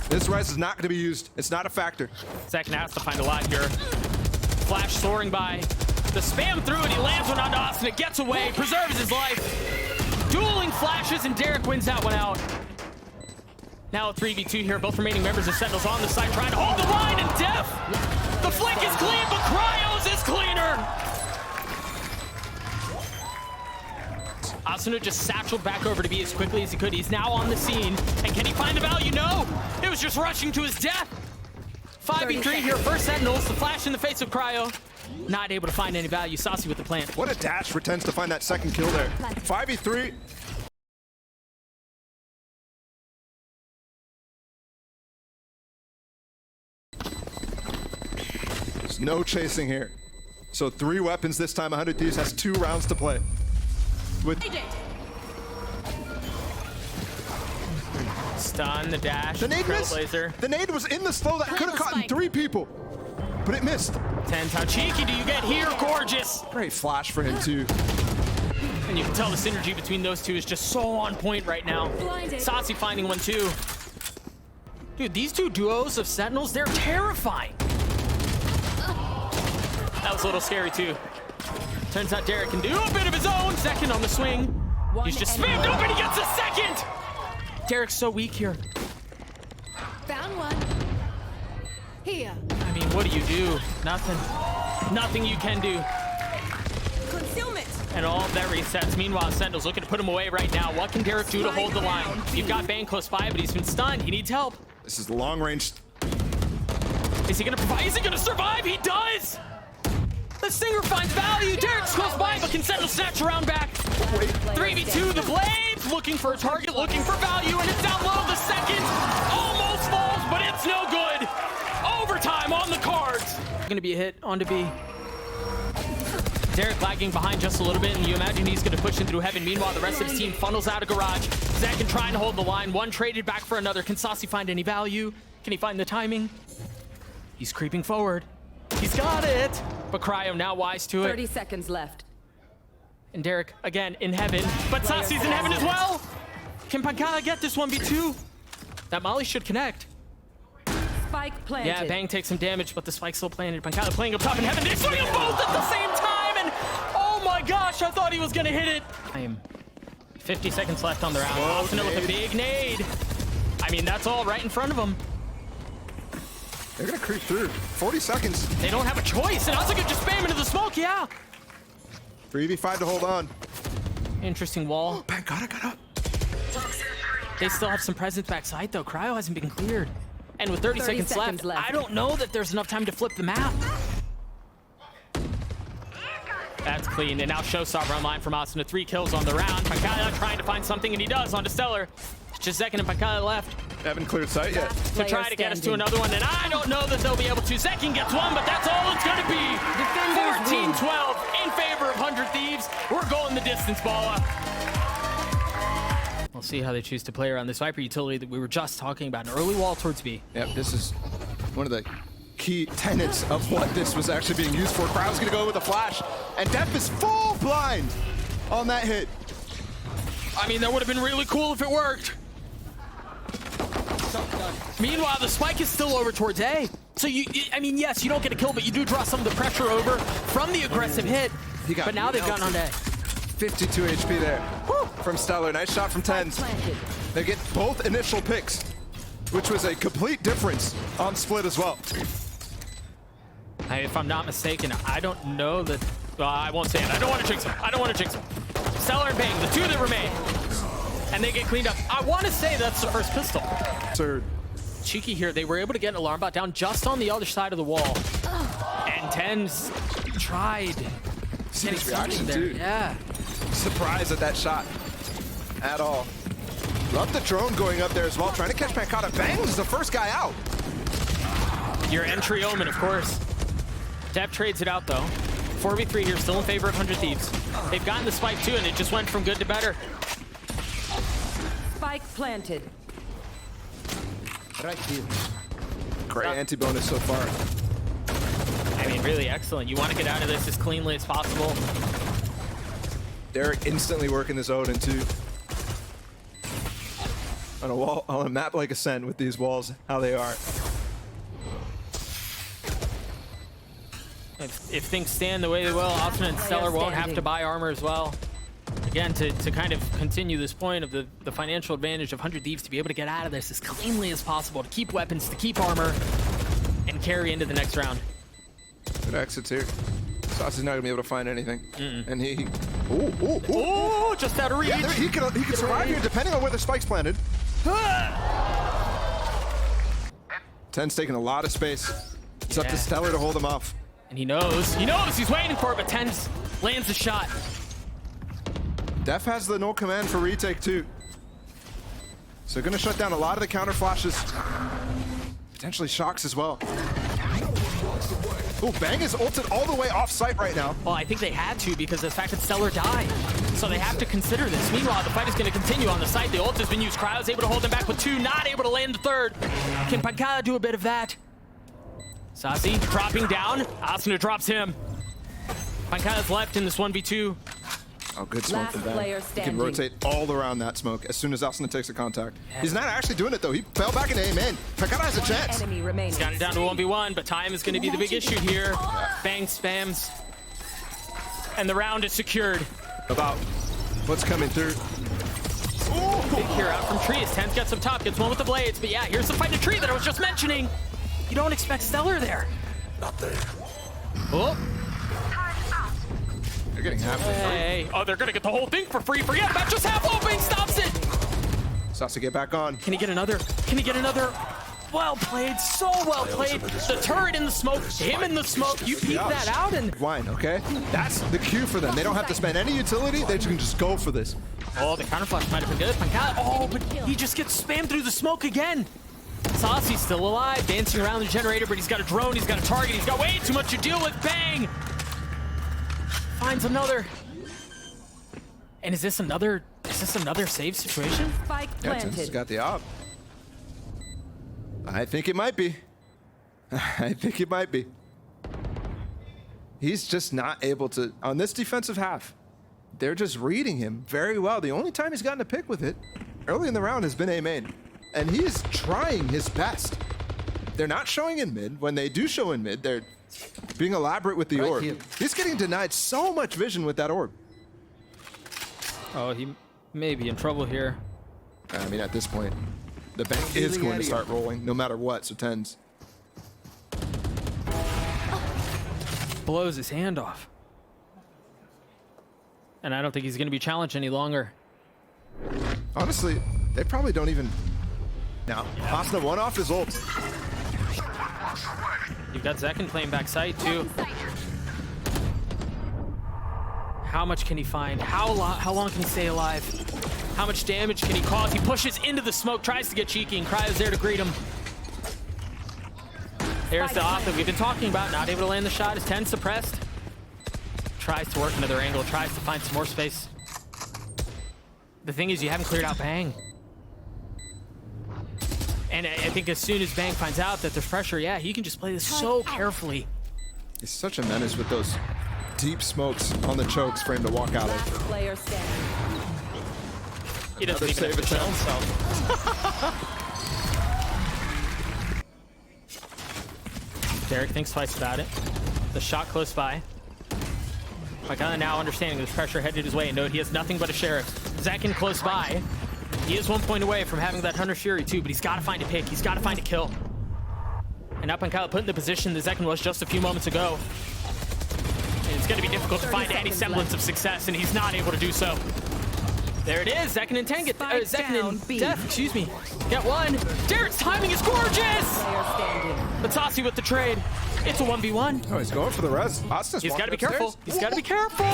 This res is not going to be used. It's not a factor. Second has to find a lot here. Flash soaring by. The spam through and he lands one onto Austin. It gets away, preserves his life. Dueling flashes and Derek wins that one out. Now a 3v2 here. Both remaining members of Sentinels on the side trying to hold the line, and Def! The flick is clean, but Cryos is cleaner! Asuna just satcheled back over to B as quickly as he could. He's now on the scene. And can he find the value? No! It was just rushing to his death! 5v3 here. First Sentinels. The flash in the face of Cryo. Not able to find any value. Saucy with the plant. What a dash for Tens to find that second kill there. 5v3. There's no chasing here. So 3 weapons this time. 100 Thieves has 2 rounds to play. With Stun, the dash, the nade missed. Trailblazer. The nade was in the slow that could have caught 3 people, but it missed. 10. How cheeky do you get here? Gorgeous. Great flash for him too. And you can tell the synergy between those two is just so on point right now. Saucy finding one too. Dude, these 2 duos of Sentinels, they're terrifying. That was a little scary too. Turns out Derek can do a bit of his own. Second on the swing. He's just spammed open. He gets a second. Derek's so weak here. Found one. Here. I mean, what do you do? Nothing. Nothing you can do. Concealment. And all of that resets. Meanwhile, Sentinel's looking to put him away right now. What can Derek do to hold the line? You've got Bang close by, but he's been stunned. He needs help. This is long range. Is he gonna provide? Is he gonna survive? He does! The Stinger finds value. Derek's close by, but can Sentinel snatch around back. 3v2, the Blades looking for a target, looking for value, and it's down low. The second almost falls, but it's no good. Overtime on the cards. Gonna be a hit onto B. Derek lagging behind just a little bit, and you imagine he's gonna push in through heaven. Meanwhile, the rest of his team funnels out of garage. Zekin trying to hold the line. One traded back for another. Can Saucy find any value? Can he find the timing? He's creeping forward. He's got it. But Cryo now wise to it. 30 seconds left. And Derek, again, in heaven. But Saucy's in heaven as well. Can Pankala get this 1v2? That Molly should connect. Spike planted. Yeah, Bang takes some damage, but the spike's still planted. Pankala playing up top in heaven. They swing them both at the same time, and oh my gosh, I thought he was gonna hit it. 50 seconds left on the round. Austin with a big nade. I mean, that's all right in front of him. They're gonna creep through. 40 seconds. They don't have a choice, and Asuka just spam into the smoke, yeah. 3v5 to hold on. Interesting wall. Bang, got up. They still have some presence backside, though. Cryo hasn't been cleared. And with 30 seconds left, I don't know that there's enough time to flip the map. That's clean, and now Showstopper online from Asuna. 3 kills on the round. Pankala trying to find something, and he does onto Stellar. Just Zekin and Pankala left. Haven't cleared sight yet. To try to get us to another one, and I don't know that they'll be able to. Zekin gets one, but that's all it's going to be. 14-12 in favor of 100 Thieves. We're going the distance, Balla. We'll see how they choose to play around this Viper utility that we were just talking about. An early wall towards B. Yep, this is one of the key tenets of what this was actually being used for. Crowd's gonna go with a flash, and Def is full blind on that hit. I mean, that would have been really cool if it worked. Meanwhile, the spike is still over towards A. So I mean, yes, you don't get a kill, but you do draw some of the pressure over from the aggressive hit. But now they've gotten on A. 52 HP there from Stellar. Nice shot from Tens. They get both initial picks, which was a complete difference on split as well. If I'm not mistaken, I don't know that. Well, I won't say it. I don't want to jinx him. I don't want to jinx him. Stellar and Bang, the two that remain. And they get cleaned up. I want to say that's the first pistol. Sir. Cheeky here. They were able to get an alarm bot down just on the other side of the wall. And Tens tried. See his reaction there. Yeah. Surprise at that shot at all. Love the drone going up there as well, trying to catch Pancata. Bang is the first guy out. Your entry omen, of course. Depp trades it out though. 4v3 here, still in favor of 100 Thieves. They've gotten the spike too, and it just went from good to better. Spike planted. Right here. Great anti-bonus so far. I mean, really excellent. You want to get out of this as cleanly as possible. They're instantly working this Odin too. On a wall, on a map like SEN with these walls, how they are. If things stand the way they will, Austin and Stellar won't have to buy armor as well. Again, to kind of continue this point of the financial advantage of 100 Thieves to be able to get out of this as cleanly as possible, to keep weapons, to keep armor, and carry into the next round. Good exits here. Sauce is not gonna be able to find anything. And he Oh, just out of reach. Yeah, he can survive here depending on where the spike's planted. Ten's taking a lot of space. It's up to Stellar to hold him off. And he knows he's waiting for it, but Tens lands the shot. Def has the no command for retake too. So gonna shut down a lot of the counter flashes. Potentially shocks as well. Oh, Bang is ulted all the way off site right now. Well, I think they had to because of the fact that Stellar died. So they have to consider this. Meanwhile, the fight is going to continue on the site. The ult has been used. Cryo's able to hold him back with two, not able to land the third. Can Pancada do a bit of that? Sasi dropping down. Asuna drops him. Pancada's left in this 1v2. Oh, good smoke from Bang. He can rotate all around that smoke as soon as Asuna takes a contact. Yeah. He's not actually doing it though. He fell back and aim in. Pancada has a chance. He's got it down to 1v1, but time is going to be the big issue here. Bang spams. And the round is secured. About what's coming through. Ooh. Big here out from trees. Tens gets up top, gets one with the blades. But yeah, here's the fight in the tree that I was just mentioning. You don't expect Stellar there. Not there. Oh. They're getting half for free. Oh, they're gonna get the whole thing for free. Forget about just half opening. Stops it. Sasa get back on. Can he get another? Can he get another? Well played, so well played. The turret in the smoke, him in the smoke. You peek that out and wine, okay? That's the cue for them. They don't have to spend any utility. They can just go for this. Oh, the counter flash might have been good. Oh, but he just gets spammed through the smoke again. Saucy's still alive, dancing around the generator, but he's got a drone, he's got a target, he's got way too much to deal with. Bang! Finds another. And is this another save situation? Spike planted. Yeah, Tens got the op. I think it might be. I think it might be. He's just not able to, on this defensive half, they're just reading him very well. The only time he's gotten a pick with it early in the round has been A main. And he is trying his best. They're not showing in mid. When they do show in mid, they're being elaborate with the orb. He's getting denied so much vision with that orb. Oh, he may be in trouble here. I mean, at this point, the bank is going to start rolling no matter what, so Tens. Blows his hand off. And I don't think he's going to be challenged any longer. Honestly, they probably don't even... Now, Asuna won off his ult. You've got Zekin playing backside too. How much can he find? How long can he stay alive? How much damage can he cause? He pushes into the smoke, tries to get cheeky, and Cryo's there to greet him. There's the op that we've been talking about, not able to land the shot. Is 10 suppressed? Tries to work another angle, tries to find some more space. The thing is, you haven't cleared out Bang. And I think as soon as Bang finds out that there's pressure, yeah, he can just play this so carefully. He's such a menace with those deep smokes on the chokes for him to walk out of. Player standing. He doesn't even have to chill himself. Derek thinks twice about it. The shot close by. Pacada now understanding there's pressure headed his way. Note he has nothing but a sheriff. Zekin close by. He is 1 point away from having that Hunter's Fury too, but he's got to find a pick. He's got to find a kill. And now Pacada put in the position that Zekin was just a few moments ago. And it's going to be difficult to find any semblance of success, and he's not able to do so. There it is. Zekin and Tank. Zekin and Death, excuse me. Get one. Derek's timing is gorgeous. But Saucy with the trade. It's a 1v1. Oh, he's going for the res. Austin's He's got to be careful. He's got to be careful.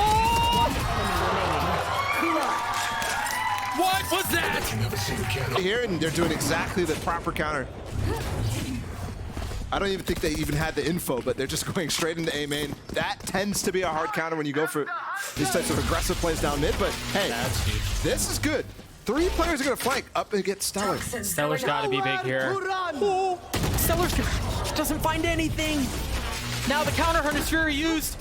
What was that? Here, and they're doing exactly the proper counter. I don't even think they even had the info, but they're just going straight into A main. That tends to be a hard counter when you go for these types of aggressive plays down mid, but hey, this is good. 3 players are going to flank up against Stellar. Stellar's got to be big here. Oh, Stellar doesn't find anything. Now the counter Hunter's Fury used.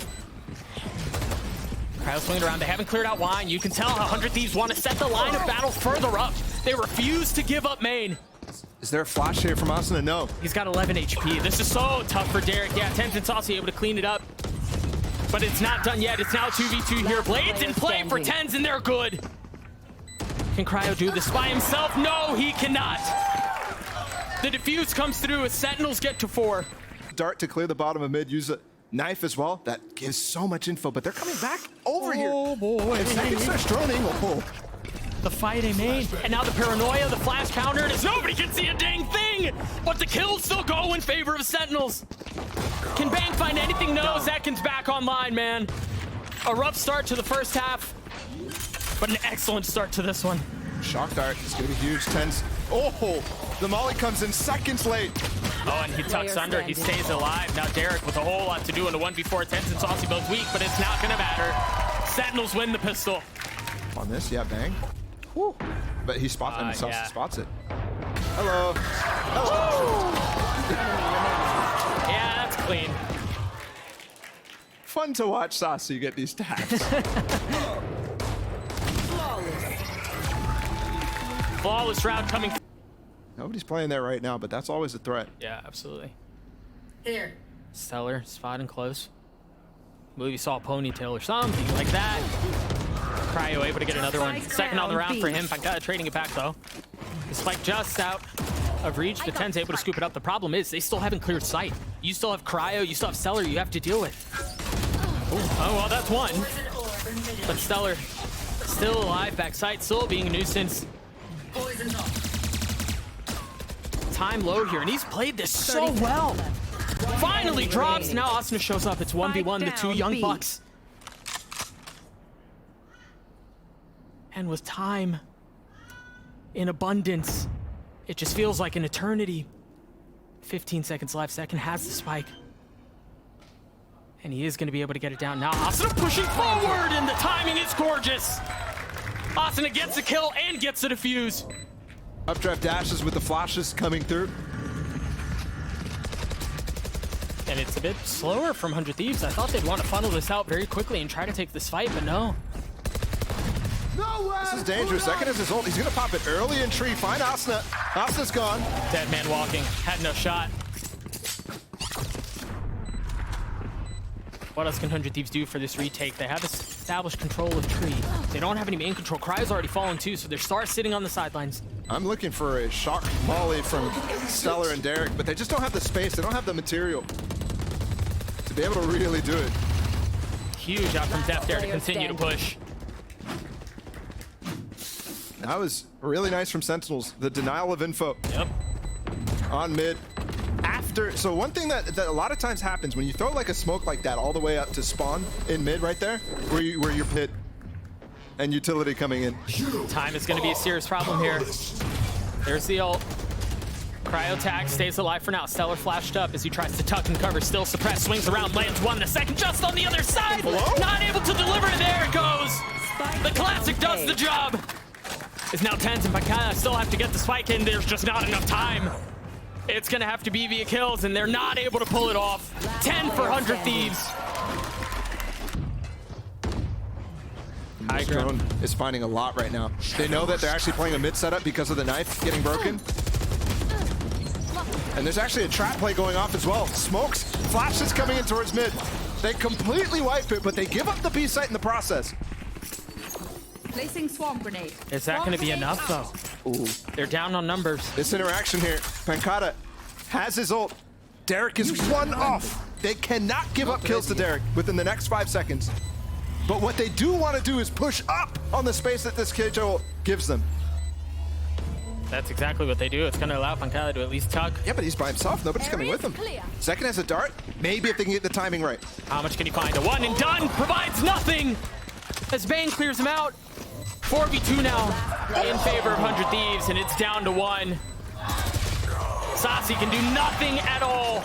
Cryo swinging around. They haven't cleared out Wine. You can tell how 100 Thieves want to set the line of battle further up. They refuse to give up main. Is there a flash here from Austin? No. He's got 11 HP. This is so tough for Derek. Yeah, Tens and Saucy able to clean it up. But it's not done yet. It's now 2v2 here. Blades in play for Tens, and they're good. Can Cryo do this by himself? No, he cannot. The defuse comes through as Sentinels get to 4. Dart to clear the bottom of mid. Use a knife as well. That gives so much info, but they're coming back over here. Oh, boy. If Zekin starts droning, oh. The fight they made, and now the paranoia, the flash counter, and nobody can see a dang thing, but the kills still go in favor of Sentinels. Can Bang find anything? No, Zekin's back online, man. A rough start to the first half, but an excellent start to this one. Shock dart is gonna be huge. Tens. Oh, the molly comes in seconds late. Oh, and he tucks under, he stays alive. Now Derek with a whole lot to do in the 1v4. Tens and Saucy both weak, but it's not gonna matter. Sentinels win the pistol. On this, yeah, Bang. Woo. But he spots, I mean, Saucy spots it. Hello. Hello. Yeah, that's clean. Fun to watch Saucy get these tags. Flawless round coming. Nobody's playing there right now, but that's always a threat. Yeah, absolutely. Here. Stellar, spotting close. Maybe saw a ponytail or something like that. Cryo able to get another one. Second on the round for him. Pacada trading it back though. The spike just out of reach. The 10's able to scoop it up. The problem is they still haven't cleared sight. You still have Cryo, you still have Stellar you have to deal with. Oh, well, that's one. But Stellar still alive, backside, still being a nuisance. Time low here, and he's played this so well. Finally drops. Now Austin shows up. It's 1v1, the 2 young bucks. And with time in abundance, it just feels like an eternity. 15 seconds left. Second has the spike. And he is going to be able to get it down. Now Austin pushing forward, and the timing is gorgeous. Austin gets a kill and gets a defuse. Updraft dashes with the flashes coming through. And it's a bit slower from 100 Thieves. I thought they'd want to funnel this out very quickly and try to take this fight, but no. This is dangerous. Second is his ult. He's going to pop it early in tree. Find Asna. Asna's gone. Dead man walking. Had no shot. What else can 100 Thieves do for this retake? They have established control of tree. They don't have any main control. Cryo's already fallen too, so they're sitting on the sidelines. I'm looking for a shock molly from Stellar and Derek, but they just don't have the space. They don't have the material to be able to really do it. Huge out from Def there to continue to push. That was really nice from Sentinels. The denial of info. Yep. On mid. So one thing that a lot of times happens when you throw like a smoke like that all the way up to spawn in mid right there, where you're pit and utility coming in. Time is going to be a serious problem here. There's the ult. Cryo tag stays alive for now. Stellar flashed up as he tries to tuck and cover. Still suppressed. Swings around. Lands one in a second. Just on the other side. Hello? Not able to deliver. There it goes. The classic does the job. It's now Tens and Pacada still have to get the spike in. There's just not enough time. It's going to have to be via kills, and they're not able to pull it off. 10 for 100 Thieves. High ground. Drone is finding a lot right now. They know that they're actually playing a mid setup because of the knife getting broken. And there's actually a trap play going off as well. Smokes, flashes coming in towards mid. They completely wipe it, but they give up the B site in the process. Placing swarm grenade. Is that going to be enough, though? Ooh. They're down on numbers. This interaction here, Pancada has his ult. Derek is one off. They cannot give up kills to Derek within the next 5 seconds. But what they do want to do is push up on the space that this KO gives them. That's exactly what they do. It's going to allow Pancada to at least tug. Yeah, but he's by himself. Nobody's coming with him. Clear. Second has a dart. Maybe if they can get the timing right. How much can he find? A one and done provides nothing as Bane clears him out. 4v2 now in favor of 100 Thieves, and it's down to 1. Sassy can do nothing at all.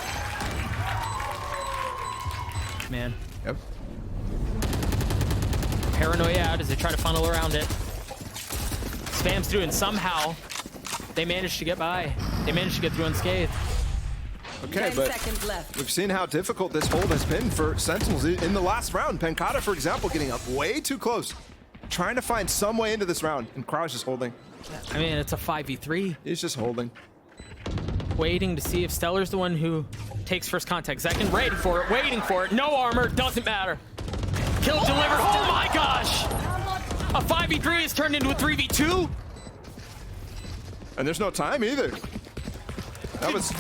Man. Yep. Paranoia out as they try to funnel around it. Spam's through, and somehow they managed to get by. They managed to get through unscathed. Okay, 10 but seconds left. we've seen how difficult this hold has been for Sentinels in the last round. Pancada, for example, getting up way too close. Trying to find some way into this round, and Krau's just holding. I mean, it's a 5v3. He's just holding. Waiting to see if Stellar's the one who takes first contact. Second, ready for it, waiting for it. No armor, doesn't matter. Kill delivered. Oh my gosh! A 5v3 has turned into a 3v2. And there's no time either.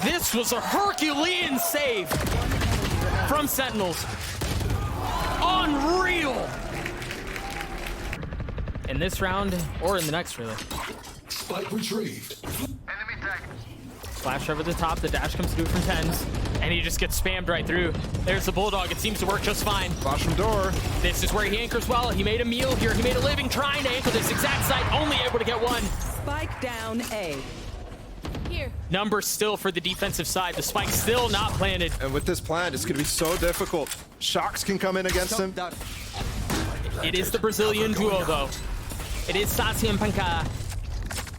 This was a Herculean save from Sentinels. Unreal. In this round, or in the next, really. Spike retrieved. Flash over the top, the dash comes through from tens, and he just gets spammed right through. There's the Bulldog, it seems to work just fine. Flash from door. This is where he anchors well. He made a meal here, he made a living trying to anchor this exact site, only able to get one. Spike down A. Here. Numbers still for the defensive side, the spike still not planted. And with this plan, it's going to be so difficult. Shocks can come in against him. It is the Brazilian duo, though. It is Sassy and Pancada.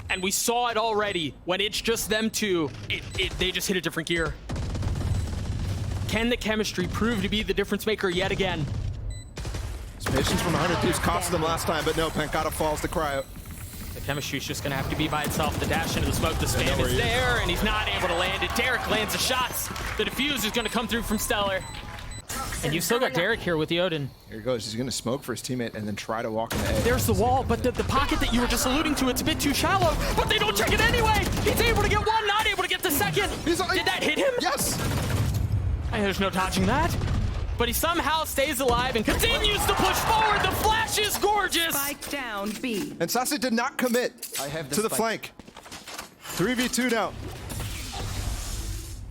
And we saw it already. When it's just them two, they just hit a different gear. Can the chemistry prove to be the difference maker yet again? His patience from 100 Thieves cost them last time, but no, Pancada falls to Cryo. The chemistry's just gonna have to be by itself. The dash into the smoke, the spam is there, and he's not able to land it. Derek lands the shots. The defuse is gonna come through from Stellar. And you still got Derek here with the Odin. Here he goes. He's going to smoke for his teammate and then try to walk into A. There's the wall, but the pocket that you were just alluding to, it's a bit too shallow, but they don't check it anyway. He's able to get one, not able to get the second. Did that hit him? Yes. And there's no dodging that. But he somehow stays alive and continues to push forward. The flash is gorgeous. Spike down B. And Sassy did not commit to the flank. 3v2 now.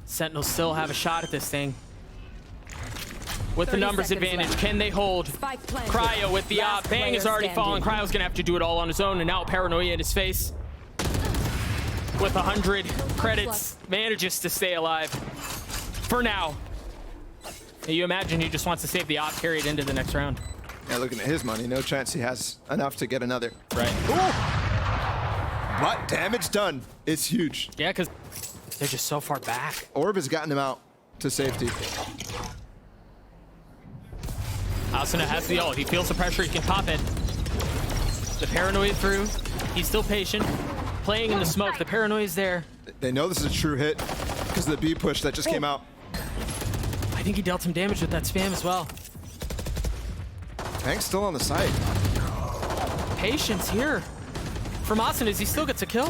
Sentinels still have a shot at this thing. With the 30 numbers seconds advantage, left. can they hold? Spike planted. Cryo with the Last Bang is player already fallen. standing. Cryo's gonna have to do it all on his own, and now Paranoia in his face. With 100 credits, manages to stay alive. For now. You imagine he just wants to save the op carried into the next round. Yeah, looking at his money, no chance he has enough to get another. Right. Ooh. But damage done. It's huge. Yeah, because they're just so far back. Orb has gotten him out to safety. Asuna has the ult. He feels the pressure. He can pop it. The Paranoia through. He's still patient. Playing in the smoke. The Paranoia is there. They know this is a true hit because of the B push that just came out. I think he dealt some damage with that spam as well. Hank's still on the site. Patience here from Asuna as he still gets a kill.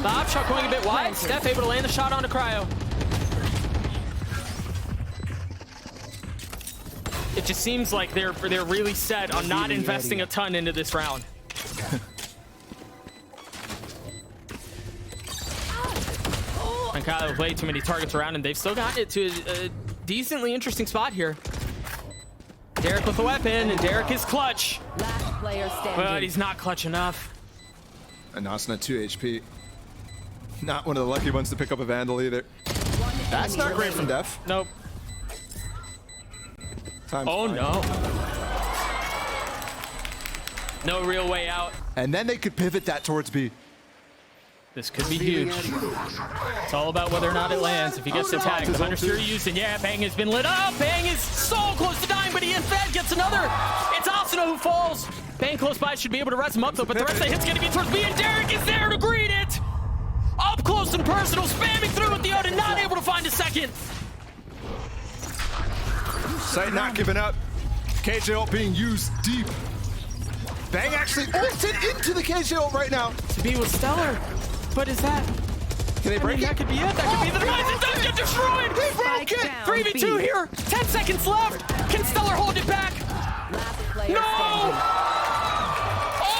The op shot going a bit wide. Steph able to land the shot onto Cryo. It just seems like they're really set on not investing a ton into this round. And Kyle with way too many targets around, and they've still gotten it to a decently interesting spot here. Derek with a weapon, and Derek is clutch. Last player standing. But he's not clutch enough. And Asuna 2 HP. Not one of the lucky ones to pick up a Vandal either. That's not great from Def. Nope. Time's Oh fine. no. No real way out. And then they could pivot that towards B. This could be huge. It's all about whether or not it lands. If he gets the tag, the Hunter's Fury used, and yeah, Bang has been lit up. Bang is so close to dying, but he instead gets another. It's Asuna who falls. Bang close by should be able to rest him up though, but the rest of the hit's gonna be towards B, and Derek is there to greet it! Up close and personal, spamming through with the Odin, not able to find a second. Sight not giving up. KJ ult being used deep. Bang actually ulted into the KJ ult right now. To be with Stellar, but is that... Can they break it? That could be it, that could be the demise, it does get destroyed! He broke it! Down 3v2 B. here, 10 seconds left! Can Stellar hold it back? Last player No! standing.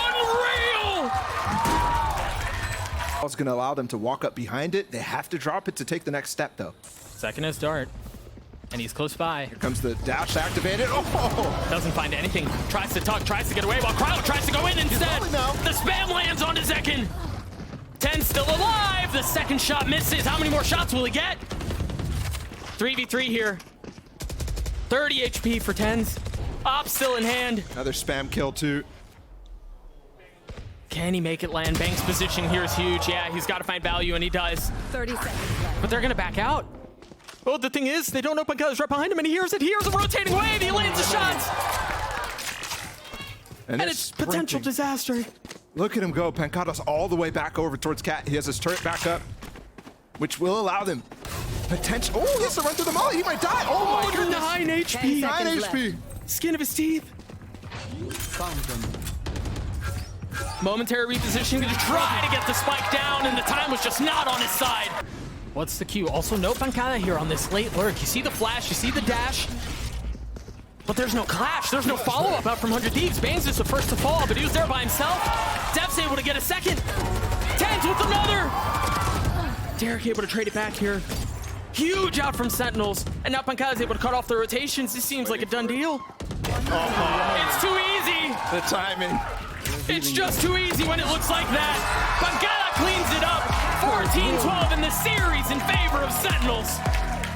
Unreal! I was going to allow them to walk up behind it. They have to drop it to take the next step, though. Second is Dart, and he's close by. Here comes the dash activated. Oh! Doesn't find anything. Tries to tuck, tries to get away while Cryo tries to go in instead. rolling now. The spam lands onto Zekin. 10 still alive. The second shot misses. How many more shots will he get? 3v3 here. 30 HP for Tens. Op still in hand. Another spam kill, too. Can he make it land? Bang's position here is huge. Yeah, he's got to find value, and he does. 30 seconds left. But they're going to back out. Oh, the thing is, they don't know Panka's right behind him, and he hears it. He hears a rotating wave. He lands the shots. And they're it's potential sprinting. disaster. Look at him go. Pancata's all the way back over towards Cat. He has his turret back up, which will allow them potential. Oh, he has to run through the molly. He might die. Oh my goodness. 9 10 HP. 9 9 HP. Skin of his teeth. Momentary repositioning to try to get the spike down, and the time was just not on his side. What's the cue? Also, no Pancata here on this late lurk. You see the flash, you see the dash, but there's no clash. There's no follow-up out from 100 Thieves. Bangs is the first to fall, but he was there by himself. Dev's able to get a second. Tens with another. Derek able to trade it back here. Huge out from Sentinels, and now Pancata is able to cut off the rotations. This seems like a done deal. It's too easy. The timing. It's just too easy when it looks like that. Pancata cleans it up. 14-12 in the series in favor of Sentinels.